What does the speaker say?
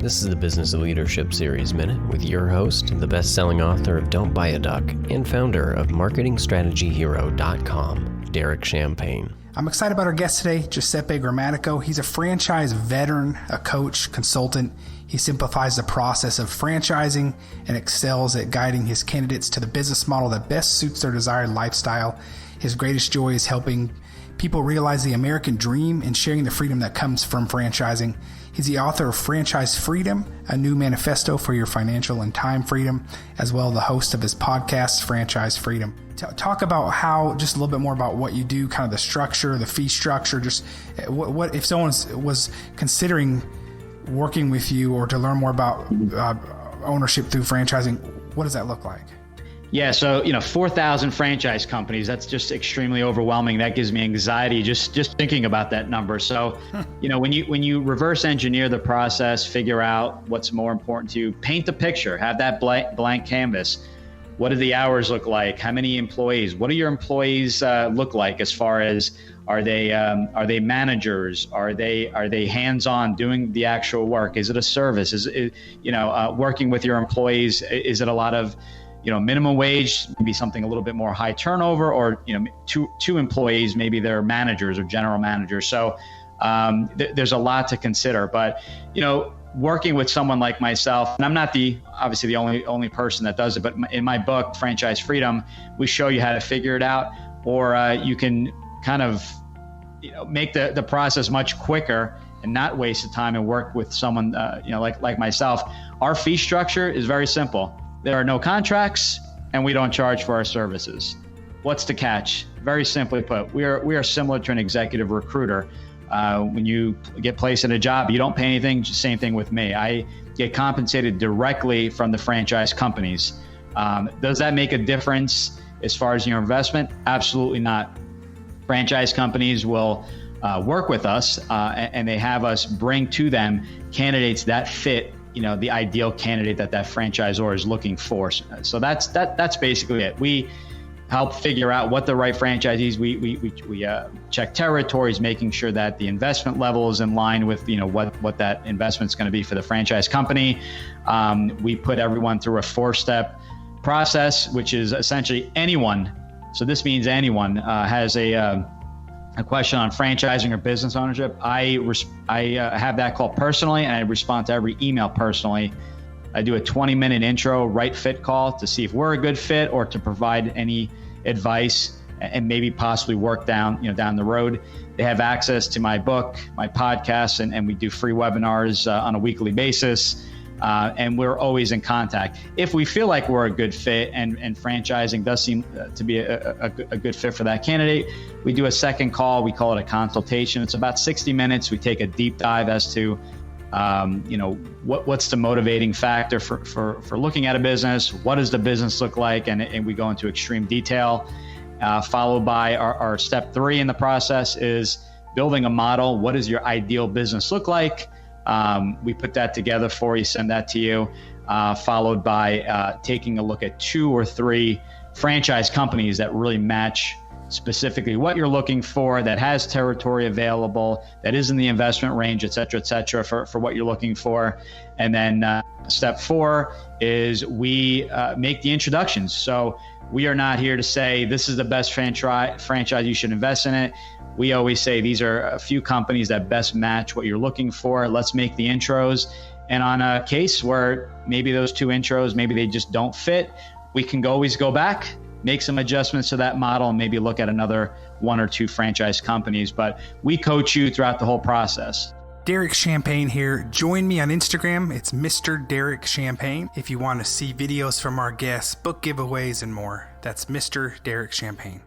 This is the Business of Leadership Series Minute with your host, the best-selling author of Don't Buy a Duck and founder of MarketingStrategyHero.com, Derek Champagne. I'm excited about our guest today, Giuseppe Grammatico. He's a franchise veteran, a coach, consultant. He simplifies the process of franchising and excels at guiding his candidates to the business model that best suits their desired lifestyle. His greatest joy is helping people realize the American dream and sharing the freedom that comes from franchising. He's the author of Franchise Freedom, a new manifesto for your financial and time freedom, as well as the host of his podcast, Franchise Freedom. Talk about just a little bit more about what you do, kind of the structure, the fee structure, just what if someone was considering working with you or to learn more about ownership through franchising, what does that look like? Yeah, so 4,000 franchise companies, that's just extremely overwhelming. That gives me anxiety just thinking about that number. So, when you reverse engineer the process, figure out what's more important to you, paint the picture, have that blank canvas. What do the hours look like? How many employees? What do your employees look like as far as are they managers? Are they hands-on doing the actual work? Is it a service? Is it, working with your employees? Is it a lot of minimum wage, maybe something a little bit more high turnover, or two employees, maybe they're managers or general managers. So there's a lot to consider. But working with someone like myself, and I'm not obviously the only person that does it, but in my book, Franchise Freedom, we show you how to figure it out, or you can kind of make the process much quicker and not waste the time and work with someone like myself. Our fee structure is very simple. There are no contracts, and we don't charge for our services. What's the catch? Very simply put, we are similar to an executive recruiter. When you get placed in a job, you don't pay anything. Same thing with me. I get compensated directly from the franchise companies. Does that make a difference as far as your investment? Absolutely not. Franchise companies will work with us, and they have us bring to them candidates that fit the ideal candidate that franchisor is looking for. So that's basically it. We help figure out what the right franchisees. We check territories, making sure that the investment level is in line with what that investment's going to be for the franchise company. We put everyone through a 4-step process, which is essentially anyone. So this means anyone has a question on franchising or business ownership. I have that call personally, and I respond to every email personally. I do a 20-minute intro right fit call to see if we're a good fit or to provide any advice and maybe possibly work down the road. They have access to my book, my podcast, and we do free webinars on a weekly basis. And we're always in contact. If we feel like we're a good fit and franchising does seem to be a good fit for that candidate, we do a second call. We call it a consultation. It's about 60 minutes. We take a deep dive as to, what's the motivating factor for looking at a business? What does the business look like? And we go into extreme detail, followed by our step 3 in the process is building a model. What does your ideal business look like? We put that together for you, send that to you, followed by taking a look at 2 or 3 franchise companies that really match specifically what you're looking for, that has territory available, that is in the investment range, et cetera, for what you're looking for. And then step 4 is we make the introductions. So we are not here to say this is the best franchise, you should invest in it. We always say these are a few companies that best match what you're looking for. Let's make the intros. And on a case where maybe those 2 intros, maybe they just don't fit, we can always go back, make some adjustments to that model, and maybe look at another 1 or 2 franchise companies. But we coach you throughout the whole process. Derek Champagne here. Join me on Instagram. It's Mr. Derek Champagne. If you want to see videos from our guests, book giveaways, and more, that's Mr. Derek Champagne.